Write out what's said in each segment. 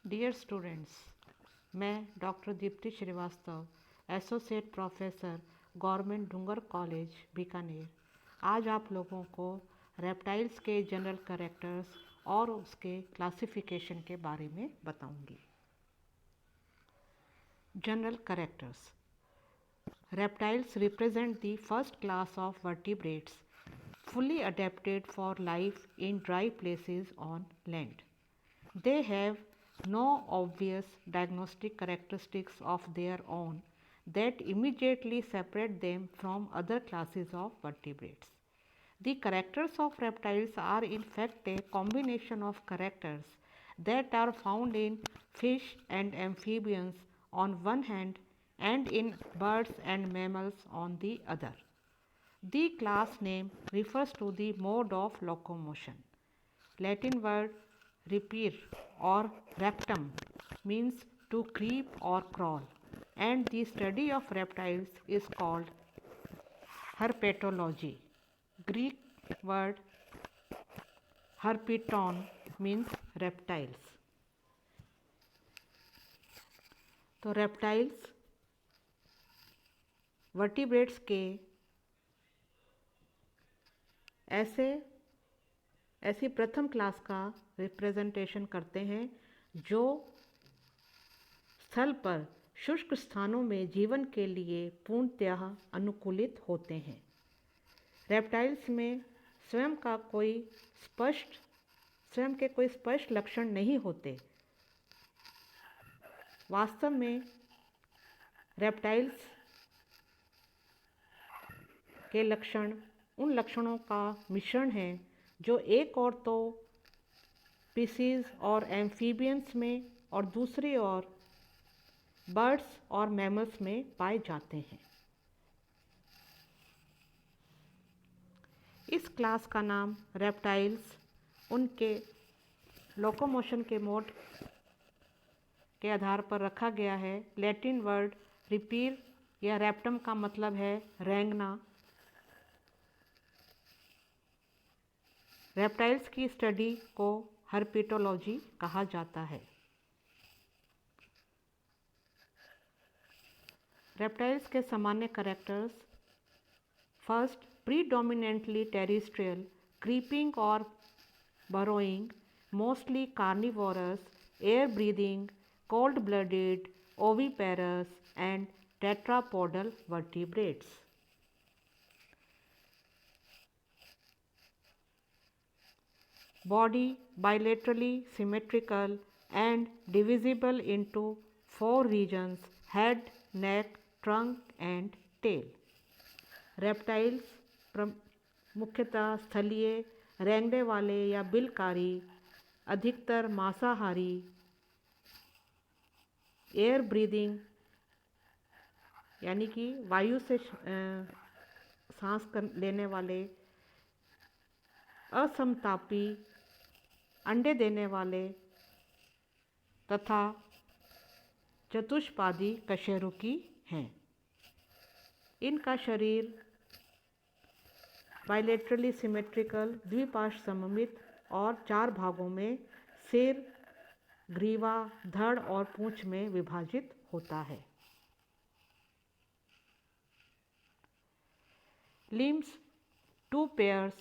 Dear students, मैं doctor Deepti Shrivastava, associate professor, government Dungar college Bikaner, आज आप लोगों को रेप्टाइल्स के जनरल कैरेक्टर्स और उसके क्लासिफिकेशन के बारे में बताऊंगी। General characters. Reptiles represent the first class of vertebrates fully adapted for life in dry places on land. They have no obvious diagnostic characteristics of their own that immediately separate them from other classes of vertebrates. The characters of reptiles are in fact a combination of characters that are found in fish and amphibians on one hand and in birds and mammals on the other. The class name refers to the mode of locomotion. Latin word "ripere" or "raptum" means to creep or crawl, and the study of reptiles is called herpetology. Greek word herpeton means reptiles. तो reptiles vertebrates के ऐसी प्रथम class का representation करते हैं जो स्थल पर शुष्क स्थानों में जीवन के लिए पूर्णतः अनुकूलित होते हैं। रेप्टाइल्स में स्वयं के कोई स्पष्ट लक्षण नहीं होते। वास्तव में रेप्टाइल्स के लक्षण उन लक्षणों का मिश्रण है जो एक और तो स्पीसीज और एम्फीबियंस में और दूसरी ओर बर्ड्स और मैमल्स में पाए जाते हैं। इस क्लास का नाम रेप्टाइल्स उनके लोकोमोशन के मोड के आधार पर रखा गया है। लैटिन वर्ड रिपीर या रैप्टम का मतलब है रेंगना। रेप्टाइल्स की स्टडी को हर्पेटोलॉजी कहा जाता है। रेप्टाइल्स के सामान्य characters. First, predominantly terrestrial, creeping और burrowing, mostly carnivorous, air-breathing, cold-blooded, oviparous and tetrapodal vertebrates. Body bilaterally symmetrical and divisible into 4 regions: head, neck, trunk and tail. Reptiles मुख्यतः स्थलीय, रेंगने वाले या बिलकारी, अधिकतर मांसाहारी, एयर ब्रीदिंग यानी कि वायु से सांस लेने वाले, असमतापी, अंडे देने वाले तथा चतुष्पादी कशेरुकी हैं। इनका शरीर बाइलेटरली सिमेट्रिकल, द्विपार्श्व सममित और 4 भागों में सिर, ग्रीवा, धड़ और पूंछ में विभाजित होता है। Limbs 2 pairs,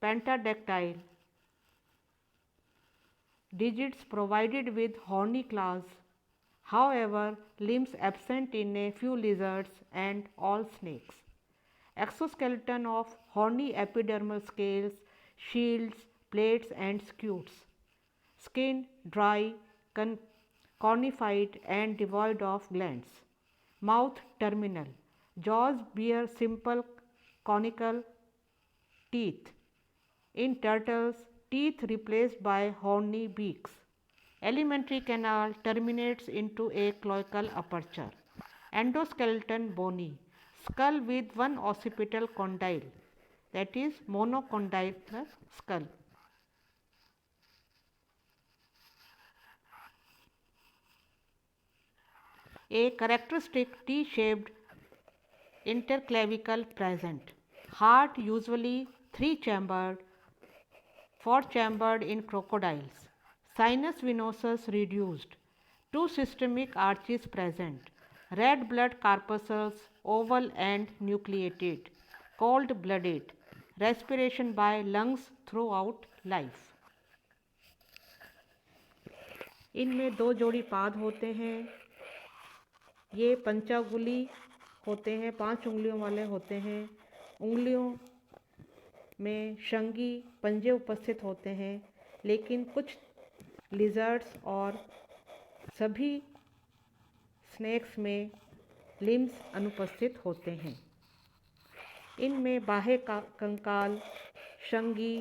pentadactyl, digits provided with horny claws, however limbs absent in a few lizards and all snakes. Exoskeleton of horny epidermal scales, shields, plates and scutes. Skin dry, cornified and devoid of glands. Mouth terminal. Jaws bear simple conical teeth. In turtles, teeth replaced by horny beaks. Alimentary canal terminates into a cloacal aperture. Endoskeleton bony. Skull with one occipital condyle, that is monocondylar skull. A characteristic T-shaped interclavicle present. Heart usually 3-chambered, 4-chambered in crocodiles. Sinus venosus reduced. Two systemic arches present. Red blood corpuscles oval and nucleated. Cold blooded. Respiration by lungs throughout life. इनमें दो जोड़ी पाद होते हैं। ये पंचांगुली होते हैं, 5 उंगलियों वाले होते हैं। उंगलियों में शंगी पंजे उपस्थित होते हैं, लेकिन कुछ लिजर्ड्स और सभी स्नेक्स में लिम्स अनुपस्थित होते हैं। इनमें बाह्य कंकाल, शंगी,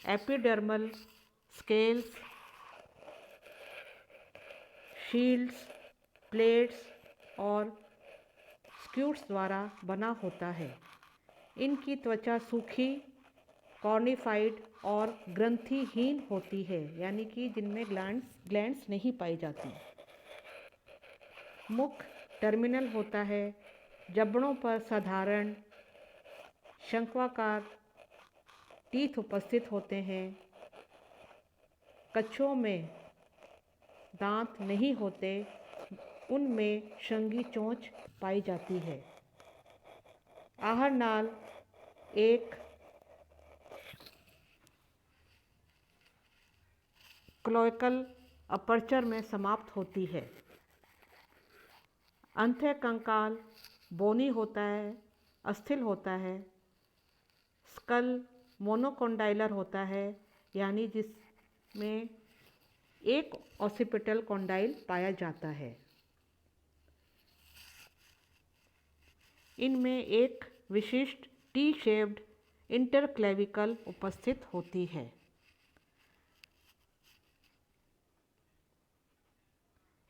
एपिडर्मल स्केल्स, शील्ड्स, प्लेट्स और स्क्यूट्स द्वारा बना होता है। इनकी त्वचा सूखी, कॉर्निफाइड और ग्रंथिहीन होती है, यानी कि जिनमें ग्लैंड्स नहीं पाई जाती। मुख टर्मिनल होता है। जबड़ों पर साधारण शंक्वाकार टीथ उपस्थित होते हैं। कच्छों में दांत नहीं होते, उनमें शंगी चोंच पाई जाती है। आहारनाल एक क्लोएकल अपर्चर में समाप्त होती है। अंत्य कंकाल बोनी होता है, अस्थिल होता है। स्कल मोनोकोंडाइलर होता है, यानी जिसमें एक ऑसिपिटल कॉन्डाइल पाया जाता है। इनमें एक विशिष्ट टी शेप्ड इंटरक्लेविकल उपस्थित होती है।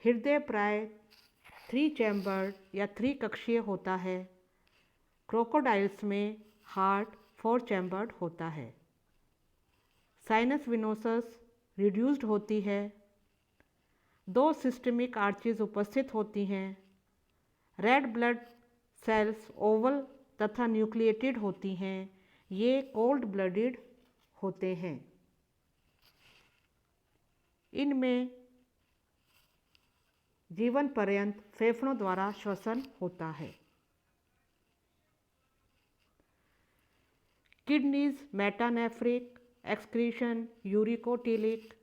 हृदय प्राय 3 चैम्बर्ड या 3 कक्षीय होता है। क्रोकोडाइल्स में हार्ट 4 चैम्बर्ड होता है। साइनस विनोसस रिड्यूस्ड होती है। 2 सिस्टमिक आर्चेज उपस्थित होती हैं। रेड ब्लड सेल्स ओवल तथा न्यूक्लिएटेड होती हैं। ये कोल्ड ब्लडेड होते हैं। इनमें जीवन पर्यंत फेफड़ों द्वारा श्वसन होता है। Kidneys metanephric, excretion uricotelic,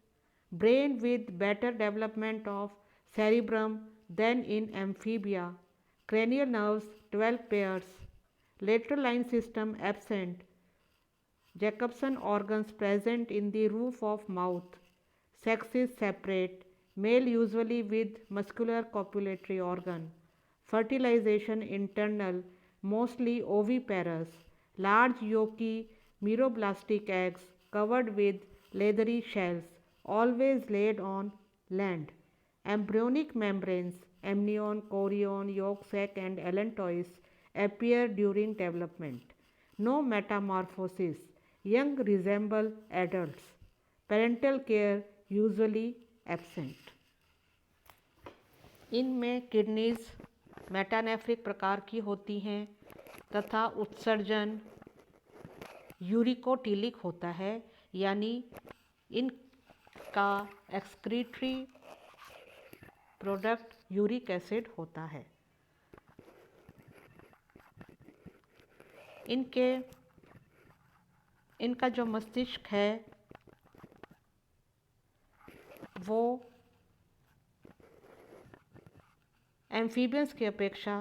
brain with better development of cerebrum than in amphibia, cranial nerves 12 pairs, lateral line system absent, Jacobson organs present in the roof of mouth, sexes separate, male usually with muscular copulatory organ, fertilization internal, mostly oviparous, large yolky meroblastic eggs covered with leathery shells, always laid on land. Embryonic membranes, amnion, chorion, yolk sac and allantois appear during development. No metamorphosis. Young resemble adults. Parental care usually absent. इनमें kidneys metanephric प्रकार की होती हैं तथा उत्सर्जन यूरिकोटिलिक होता है, यानी इनका एक्सक्रीटरी प्रोडक्ट यूरिक एसिड होता है। इनका जो मस्तिष्क है वो एम्फीबियंस की अपेक्षा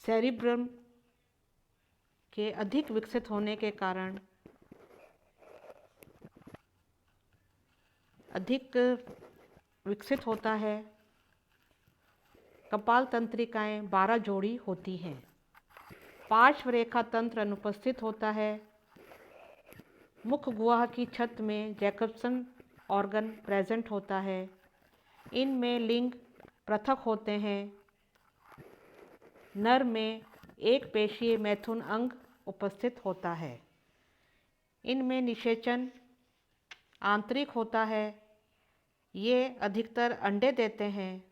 सेरिब्रम के अधिक विकसित होने के कारण अधिक विकसित होता है। कपाल तंत्रिकाएं 12 जोड़ी होती हैं। पार्श्व रेखा तंत्र अनुपस्थित होता है। मुख गुहा की छत में जैकबसन ऑर्गन प्रेजेंट होता है। इनमें लिंग पृथक होते हैं। नर में एक पेशीय मैथुन अंग उपस्थित होता है। इनमें निषेचन आंतरिक होता है। ये अधिकतर अंडे देते हैं।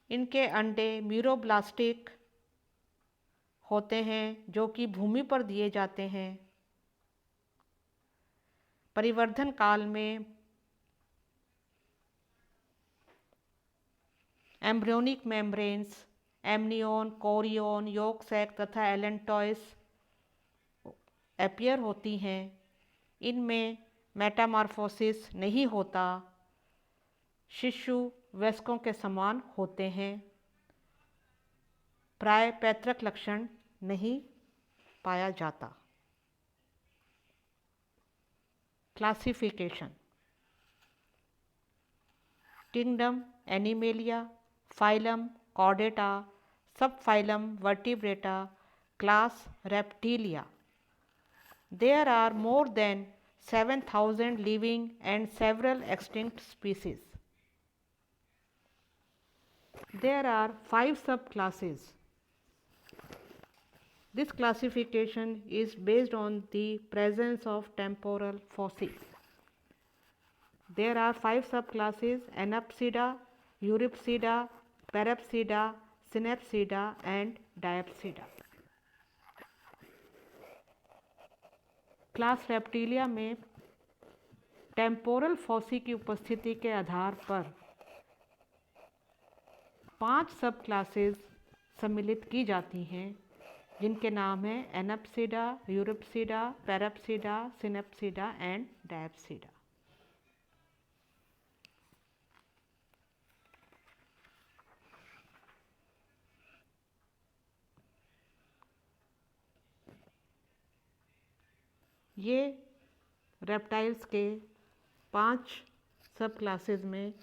इनके अंडे म्यूरोब्लास्टिक होते हैं जो कि भूमि पर दिए जाते हैं। परिवर्धन काल में embryonic membranes, amnion, chorion, yolk sac तथा एलेंटॉइस अपीयर होती हैं। इनमें मेटामॉर्फोसिस नहीं होता। शिशु वयस्कों के समान होते हैं। प्राय पैतृक लक्षण नहीं पाया जाता। Classification: kingdom Animalia, phylum Chordata, subphylum Vertebrata, class Reptilia. There are more than 7,000 living and several extinct species. There are 5 subclasses. This classification is based on the presence of temporal fossils. There are 5 subclasses: Anapsida, Eurypsida, Parapsida, Synapsida and Diapsida. Class reptilia में temporal FOSSEE की उपस्थिति के आधार पर 5 सब classes सम्मिलित की जाती हैं, जिनके नाम हैं एनप्सिडा, यूरिप्सिडा, पैराप्सिडा, सिनेप्सिडा एंड डायप्सिडा। ये रेप्टाइल्स के 5 सब क्लासेस में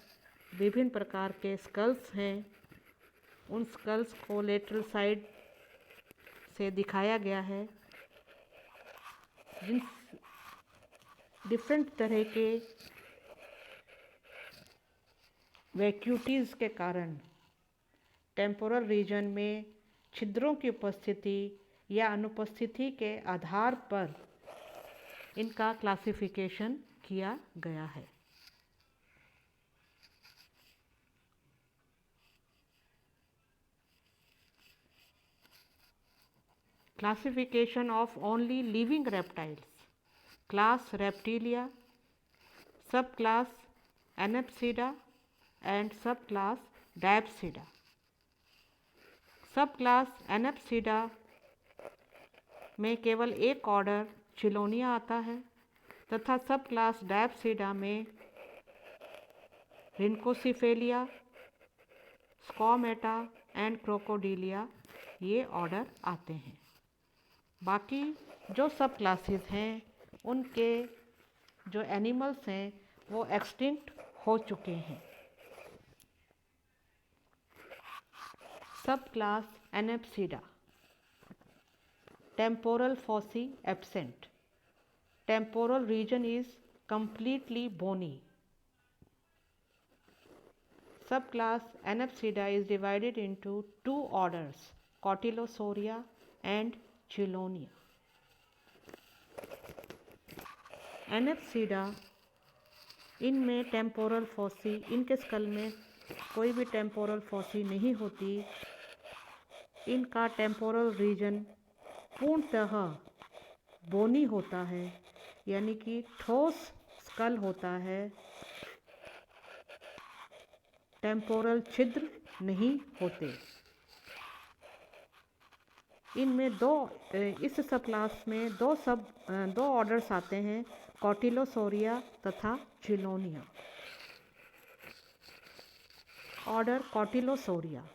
विभिन्न प्रकार के स्कल्स हैं। उन स्कल्स को लेटरल साइड से दिखाया गया है, जिन डिफरेंट तरह के वैक्यूटीज़ के कारण टेम्पोरल रीजन में छिद्रों की उपस्थिति या अनुपस्थिति के आधार पर इनका क्लासिफिकेशन किया गया है। Classification of only living reptiles. Class Reptilia, subclass Anapsida and subclass Diapsida. Subclass Anapsida में केवल एक ऑर्डर चिलोनिया आता है तथा सब क्लास डायप्सिडा में रिनकोसिफेलिया, स्कॉमेटा एंड क्रोकोडिलिया ये ऑर्डर आते हैं। बाकी जो सब क्लासेस हैं उनके जो एनिमल्स हैं वो एक्सटिंक्ट हो चुके हैं। सब class एनेप्सिडा, temporal fossae absent. Temporal region is completely bony. Subclass Anapsida is divided into 2 orders, Cotylosauria and Chelonia. Anapsida इनमें टेम्पोरल फॉसी, इनके स्कल में कोई भी टेम्पोरल फॉसी नहीं होती। इनका टेम्पोरल रीजन पूर्णतः बोनी होता है, यानी कि ठोस स्कल होता है। टेम्पोरल छिद्र नहीं होते। इनमें इस सब क्लास में दो ऑर्डर्स आते हैं, कॉटिलोसोरिया तथा Chelonia. Order Cotylosauria,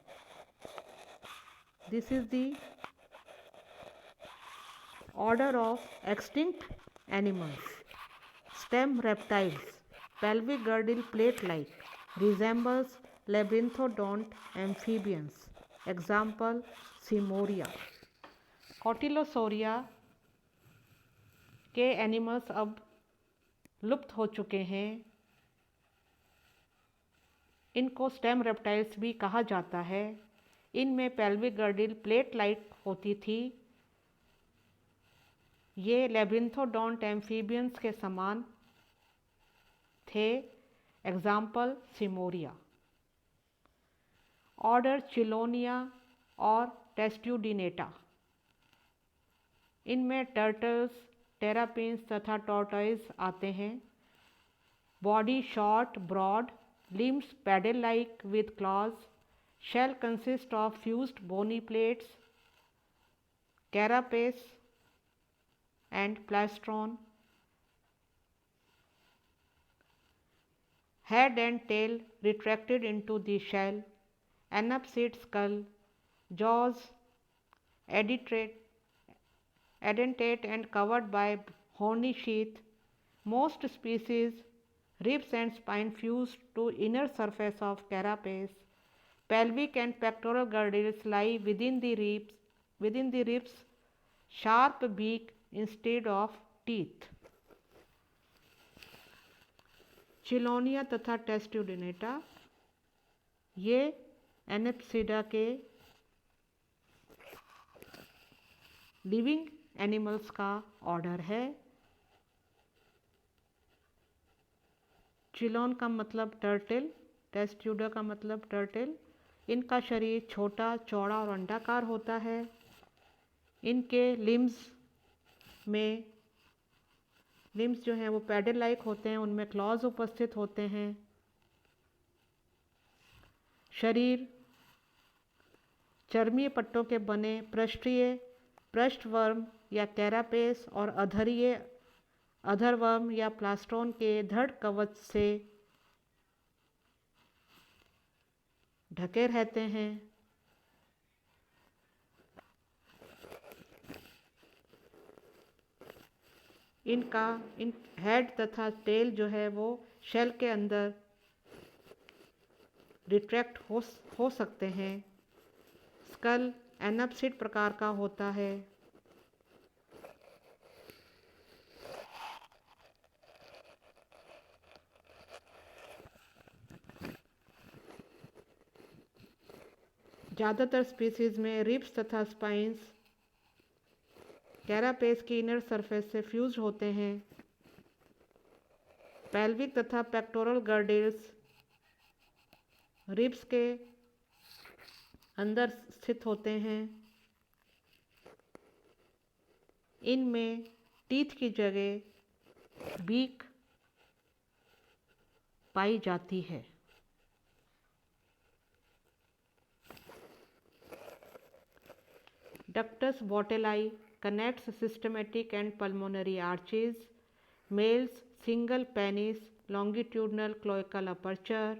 this is the order of extinct animals. Stem reptiles, pelvic girdle plate-like, resembles labyrinthodont amphibians. Example, Simoria. Cotylosauria के एनिमल्स अब लुप्त हो चुके हैं। इनको स्टेम रेप्टाइल्स भी कहा जाता है। इनमें पेल्विक गर्डिल प्लेट लाइक होती थी। ये लेबिंथोडोंट एम्फीबियंस के समान थे। एग्जाम्पल सिमोरिया। ऑर्डर चिलोनिया और टेस्ट्यूडिनेटा। इनमें टर्टल्स, टेरापिन्स तथा टॉर्टॉइज आते हैं। Body short, broad, limbs paddle-like with claws. Shell consists of fused bony plates, carapace and plastron. Head and tail retracted into the shell. Anapsid skull, jaws edentate and covered by horny sheath. Most species ribs and spine fused to inner surface of carapace. Pelvic and pectoral girdles lie within the ribs, sharp beak instead of teeth. चिलोनिया तथा टेस्ट्यूडिनेटा ये एनेप्सिडा के living animals का order है। चिलोन का मतलब turtle, टेस्ट्यूडा का मतलब turtle. इनका शरीर छोटा, चौड़ा और अंडाकार होता है। इनके लिम्स जो हैं वो पैडल लाइक होते हैं, उनमें क्लॉज उपस्थित होते हैं। शरीर चर्मीय पट्टों के बने पृष्ठीय पृष्ठवर्म या कैरापेस और अधरीय अधरवर्म या प्लास्टोन के दृढ़ कवच से ढके रहते हैं। इन हेड तथा टेल जो है वो शेल के अंदर रिट्रैक्ट हो सकते हैं। स्कल एनाप्सिड प्रकार का होता है। ज़्यादातर स्पीसीज में रिब्स तथा स्पाइंस कैरापेस की इनर सरफेस से फ्यूज होते हैं। पेल्विक तथा पेक्टोरल गर्डल्स रिब्स के अंदर स्थित होते हैं। इनमें टीथ की जगह बीक पाई जाती है। Ductus botelli connects systematic and pulmonary arches. Males single penis, longitudinal cloacal aperture.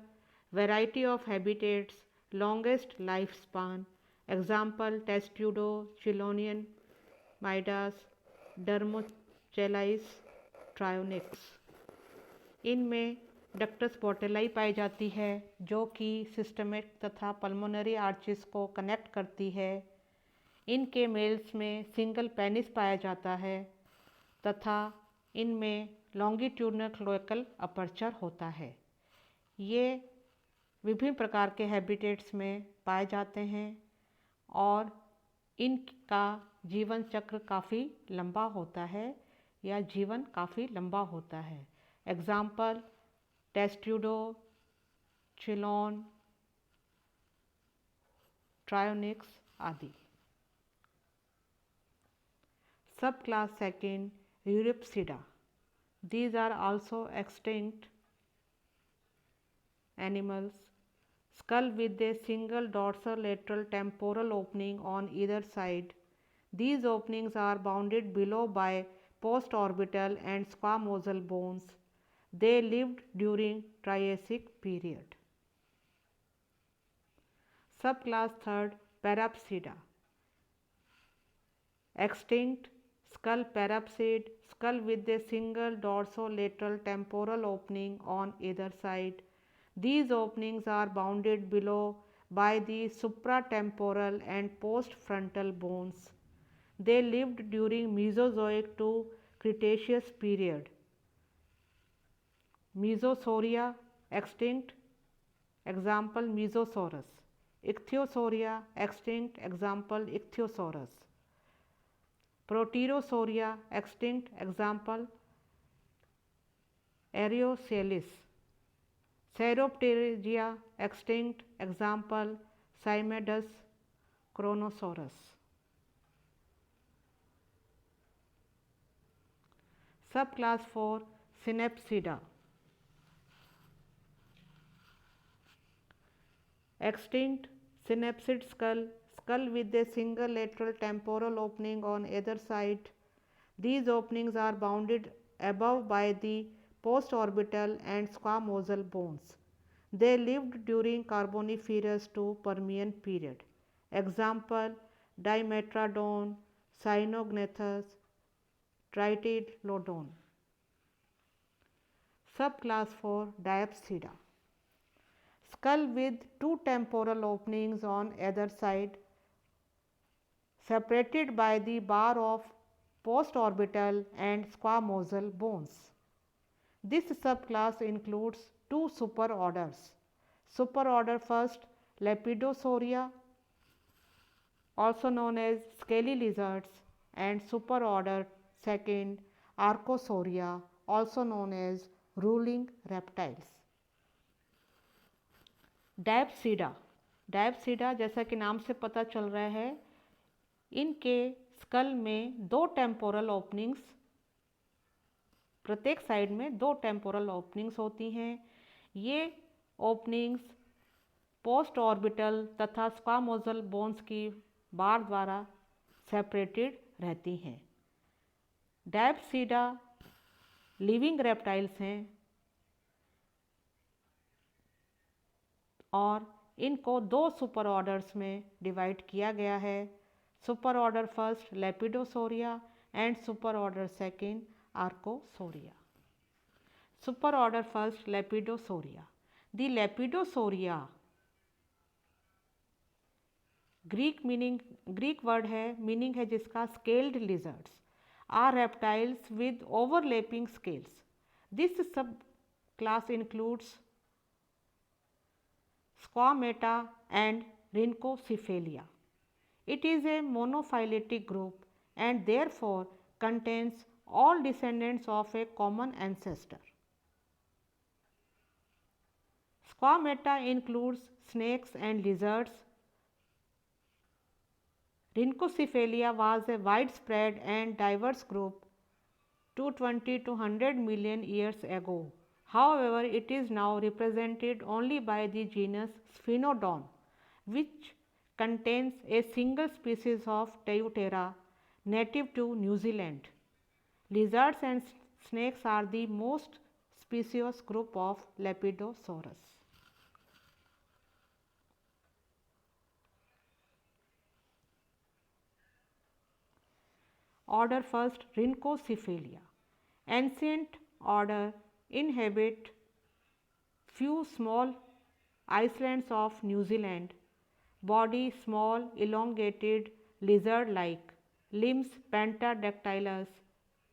Variety of habitats, longest lifespan. Example Testudo, Chilonian, Midas, Dermochelis, Trionyx. इनमें डक्टस बोटेलाई पाई जाती है जो कि सिस्टमिक तथा पल्मोनरी आर्चिस को कनेक्ट करती है। इनके मेल्स में सिंगल पेनिस पाया जाता है तथा इनमें लॉन्गिट्यूडनल क्लोएकल अपर्चर होता है। ये विभिन्न प्रकार के हैबिटेट्स में पाए जाते हैं और इनका जीवन चक्र काफ़ी लंबा होता है या जीवन काफ़ी लंबा होता है। एग्जाम्पल टेस्ट्यूडो, चिलोन, ट्रायोनिक्स आदि। Subclass second, Euripsida. These are also extinct animals. Skull with a single dorsolateral temporal opening on either side. These openings are bounded below by postorbital and squamosal bones. They lived during Triassic period. Subclass third, Parapsida. Extinct. Skull parapsid, skull with a single dorsolateral temporal opening on either side. These openings are bounded below by the supratemporal and postfrontal bones. They lived during Mesozoic to Cretaceous period. Mesosauria extinct, example Mesosaurus. Ichthyosauria extinct, example Ichthyosaurus. Proterosauria extinct, example Aerosalis. Sauropterygia extinct, example Cymodus, Kronosaurus. Subclass 4 Synapsida. Extinct synapsid skull, skull with a single lateral temporal opening on either side. These openings are bounded above by the postorbital and squamosal bones. They lived during Carboniferous to Permian period. Example: Dimetrodon, Cyanognathes, Tritylodon. Subclass 4 Diapsida. Skull with two temporal openings on either side, separated by the bar of postorbital and squamosal bones. This subclass includes two superorders. Superorder first Lepidosauria, also known as scaly lizards, and superorder second Archosauria, also known as ruling reptiles. डायप्सीडा. डायप्सीडा जैसा कि नाम से पता चल रहा है, इनके school में दो टेम्पोरल ओपनिंग्स, प्रत्येक साइड में दो टेम्पोरल ओपनिंग्स होती हैं। ये ओपनिंग्स पोस्ट ऑर्बिटल तथा स्क्वामोजल बोन्स की बार द्वारा सेपरेटेड रहती हैं। डायप्सीडा लिविंग रेप्टाइल्स हैं और इनको दो सुपर ऑर्डर्स में डिवाइड किया गया है। Super order first Lepidosauria and super order second Archosauria. Super order first Lepidosauria. The Lepidosauria Greek word है, मीनिंग है जिसका scaled lizards are reptiles with overlapping scales. This subclass includes Squamata and Rhynchocephalia. It is a monophyletic group and therefore contains all descendants of a common ancestor. Squamata includes snakes and lizards. Rhynchocephalia was a widespread and diverse group 220 to 100 million years ago. However, it is now represented only by the genus Sphinodon, which contains a single species of Teutera native to New Zealand. Lizards and snakes are the most species group of Lepidosaurus. Order first Rhynchocephalia. Ancient order inhabit few small islands of New Zealand. Body small, elongated, lizard-like. Limbs pentadactylous,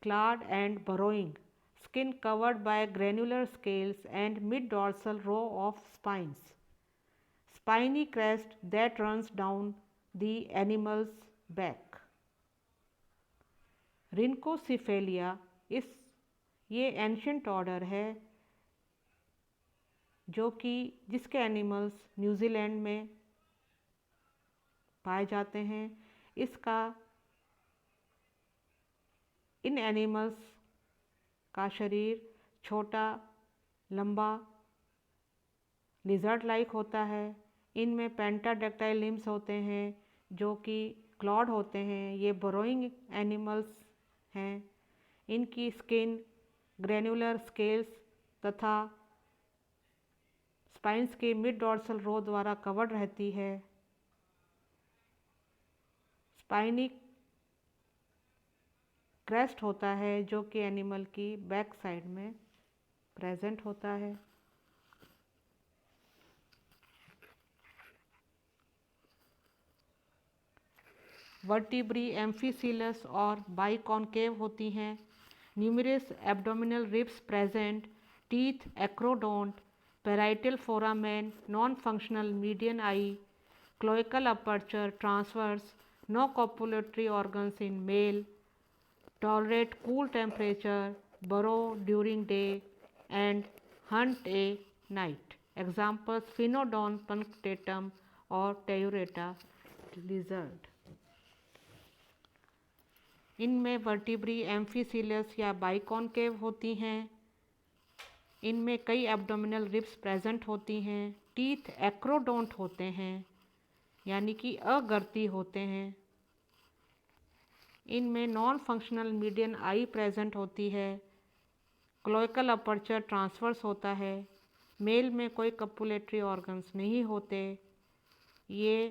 clawed and burrowing. Skin covered by granular scales and mid-dorsal row of spines. Spiny crest that runs down the animal's back. Rhynchocephalia इस ये ancient order है जो कि जिसके animals New Zealand में पाए जाते हैं। इसका इन एनिमल्स का शरीर छोटा, लंबा, लिजर्ड लाइक होता है। इनमें पेंटाडेक्टाइल लिम्स होते हैं जो कि क्लॉड होते हैं। ये बरोइंग एनिमल्स हैं। इनकी स्किन ग्रेनुलर स्केल्स तथा स्पाइंस के मिड डॉर्सल रो द्वारा कवर्ड रहती है। स्पाइनी क्रेस्ट होता है जो कि एनिमल की बैक साइड में प्रेजेंट होता है। वर्टिब्री एम्फीसिलस और बाइकॉन्केव होती हैं। Numerous abdominal ribs present, teeth acrodont, parietal foramen, non functional median eye, cloacal aperture transverse, no copulatory organs in male, tolerate cool temperature, burrow during day and hunt a night. Examples Sphinodon punctatum or Teureta lizard. इनमें vertebrae एम्फीसिलस या biconcave होती हैं। इनमें कई abdominal ribs present होती हैं। Teeth acrodont होते हैं, यानी कि अगर्ती होते हैं। इनमें नॉन फंक्शनल मीडियन आई प्रेजेंट होती है। क्लोइकल अपर्चर ट्रांसवर्स होता है। मेल में कोई कपुलेटरी ऑर्गन्स नहीं होते। ये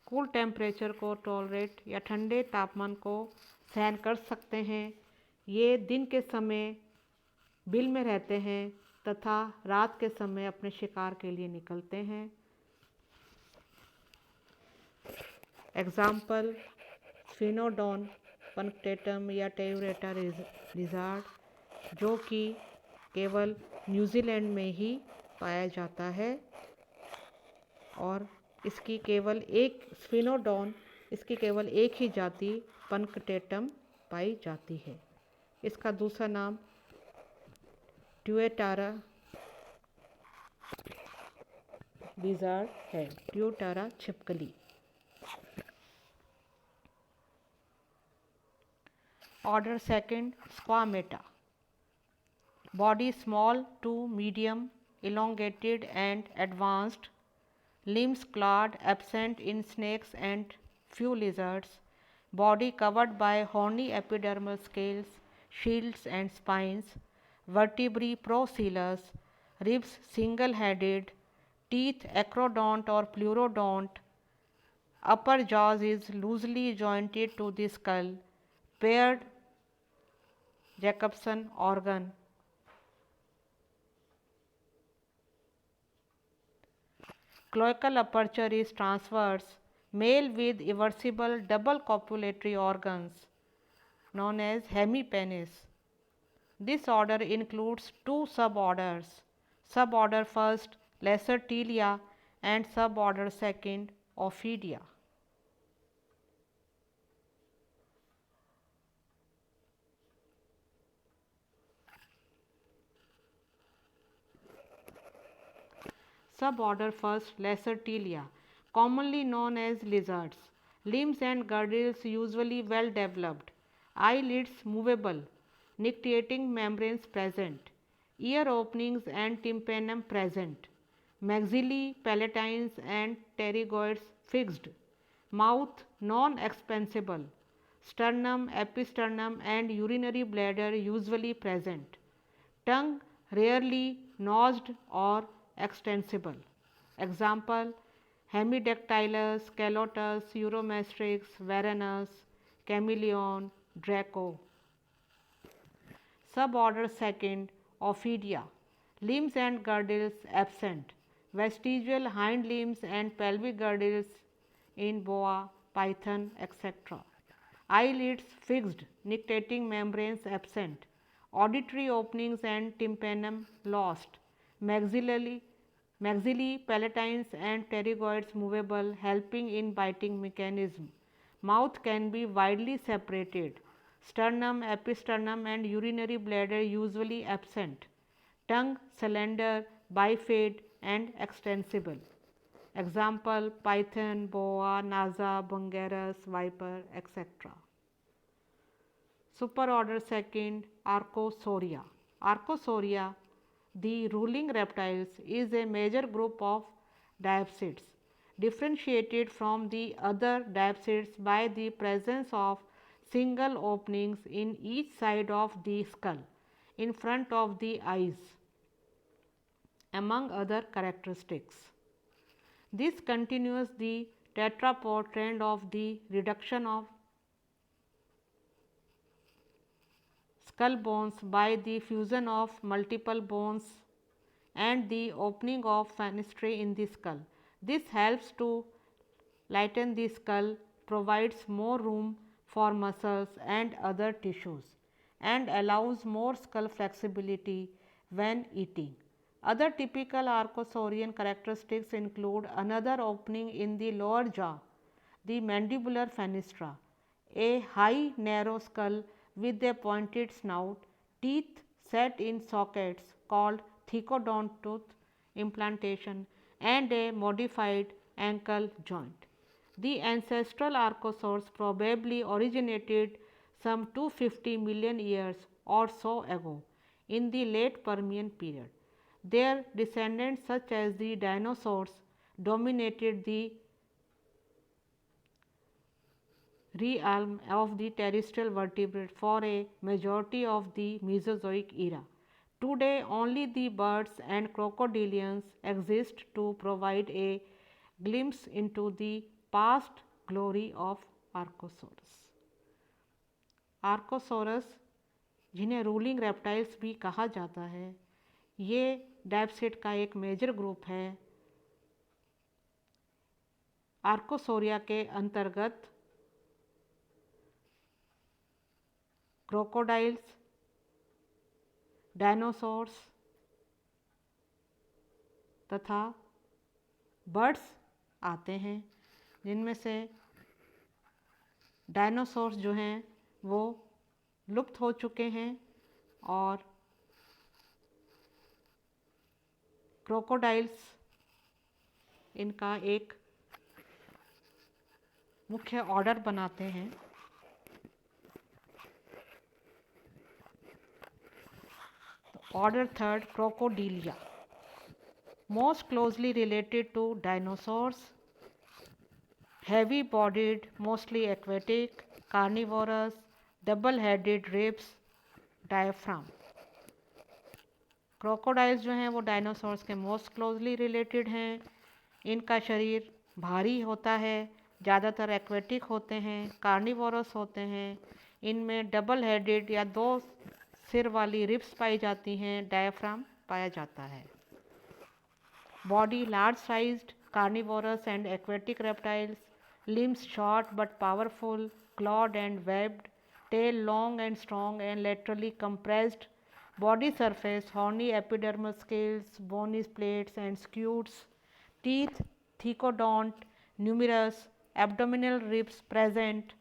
कूल टेम्परेचर को टॉलरेट या ठंडे तापमान को सहन कर सकते हैं। ये दिन के समय बिल में रहते हैं तथा रात के समय अपने शिकार के लिए निकलते हैं। एग्जाम्पल स्फिनोडोन पंक्टेटम या टेयूरेटा लिजार्ड, जो कि केवल न्यूजीलैंड में ही पाया जाता है और इसकी केवल एक स्फिनोडोन, इसकी केवल एक ही जाति पंक्टेटम पाई जाती है। इसका दूसरा नाम ट्यूएटारा लिजार्ड है, ट्यूटारा छिपकली। Order second Squamata, body small to medium, elongated and advanced, limbs clawed, absent in snakes and few lizards, body covered by horny epidermal scales, shields and spines, vertebrae procellus, ribs single-headed, teeth acrodont or pleurodont, upper jaws is loosely jointed to the skull, paired Jacobson organ. Cloacal aperture is transverse, male with irreversible double copulatory organs known as hemipenis. This order includes two suborders, suborder first Lacertilia and suborder second Ophidia. Suborder first Lacertilia, commonly known as lizards. Limbs and girdles usually well developed. Eyelids movable. Nictitating membranes present. Ear openings and tympanum present. Maxillae palatines and pterygoids fixed. Mouth non-expansible. Sternum, episternum and urinary bladder usually present. Tongue rarely nosed or extensible. Example Hemidactylus, Calotus, Uromastrix, Varanus, Chameleon, Draco. Suborder second Ophidia, limbs and girdles absent, vestigial hind limbs and pelvic girdles in boa, python, etc. Eyelids fixed, nictitating membranes absent, auditory openings and tympanum lost, maxillae palatines and pterygoids movable, helping in biting mechanism. Mouth can be widely separated. Sternum, episternum and urinary bladder usually absent. Tongue slender, bifid and extensible. Example python, boa, naza, bungarus, viper, etc. Superorder second Archosaura. Archosaura, the ruling reptiles, is a major group of diapsids, differentiated from the other diapsids by the presence of single openings in each side of the skull in front of the eyes, among other characteristics. This continues the tetrapod trend of the reduction of skull bones by the fusion of multiple bones and the opening of fenestrae in the skull. This helps to lighten the skull, provides more room for muscles and other tissues, and allows more skull flexibility when eating. Other typical archosaurian characteristics include another opening in the lower jaw, the mandibular fenestra, a high narrow skull with a pointed snout, teeth set in sockets called thecodont tooth implantation, and a modified ankle joint. The ancestral archosaurs probably originated some 250 million years or so ago in the late Permian period. Their descendants, such as the dinosaurs, dominated the realm of the terrestrial vertebrates for a majority of the Mesozoic era. Today, only the birds and crocodilians exist to provide a glimpse into the past glory of Archosaurus. आर्कोसोरस, जिन्हें ruling reptiles भी कहा जाता है, ये diapsid का एक major group है। Archosauria के अंतर्गत क्रोकोडाइल्स, डायनासोर्स तथा बर्ड्स आते हैं, जिनमें से डायनासोर्स जो हैं वो लुप्त हो चुके हैं और क्रोकोडाइल्स इनका एक मुख्य ऑर्डर बनाते हैं। Order third, Crocodilia, most closely related to dinosaurs, heavy bodied, mostly aquatic, carnivorous, double headed ribs, diaphragm। Crocodiles जो हैं वो डायनासोर्स के मोस्ट क्लोजली रिलेटेड हैं। इनका शरीर भारी होता है, ज़्यादातर एक्वेटिक होते हैं, कार्निवोरस होते हैं। इनमें डबल हेडेड या 2 सिर वाली रिब्स पाई जाती हैं, डायफ्राम पाया जाता है। Body large sized, carnivorous and aquatic reptiles, limbs short but powerful, clawed and webbed, tail long and strong and laterally compressed, body surface horny epidermal scales, bony plates and scutes, teeth thecodont, numerous, abdominal ribs present,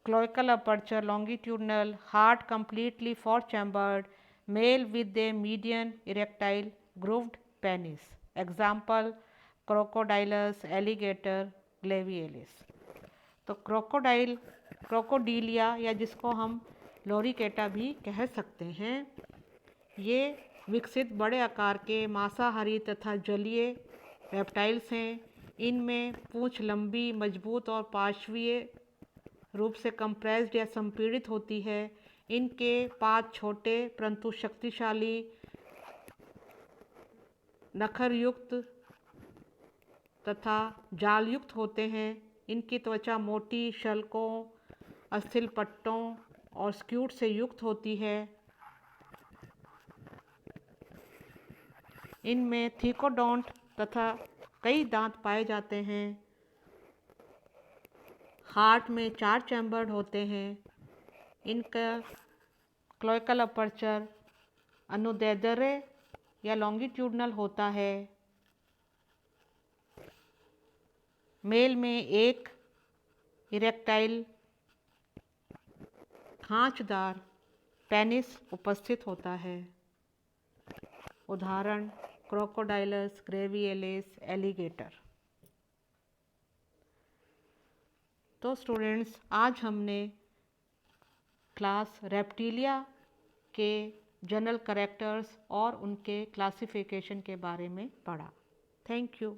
cloacal aperture longitudinal, heart completely four-chambered, male with a median erectile grooved penis. Example, Crocodylus, alligator, Gavialis. तो Crocodilia या जिसको हम लोरिकेटा भी कह सकते हैं, ये विकसित बड़े आकार के मांसाहारी तथा जलीय रेप्टाइल्स हैं। इनमें पूंछ लंबी, मजबूत और पार्श्वीय रूप से कंप्रेस्ड या संपीड़ित होती है। इनके पाद छोटे परंतु शक्तिशाली नखरयुक्त तथा जालयुक्त होते हैं। इनकी त्वचा मोटी शल्कों, अस्थिल पट्टों और स्क्यूट से युक्त होती है। इनमें थीकोडोंट तथा कई दांत पाए जाते हैं। हार्ट में 4 चैम्बर्ड होते हैं। इनका क्लोएकल अपर्चर अनुदैर्ध्य या लॉन्गिट्यूडनल होता है। मेल में एक इरेक्टाइल खांचदार पेनिस उपस्थित होता है। उदाहरण, क्रोकोडाइलस, ग्रेविएलिस, एलिगेटर। तो स्टूडेंट्स, आज हमने क्लास रेप्टिलिया के जनरल कैरेक्टर्स और उनके क्लासिफिकेशन के बारे में पढ़ा। Thank you.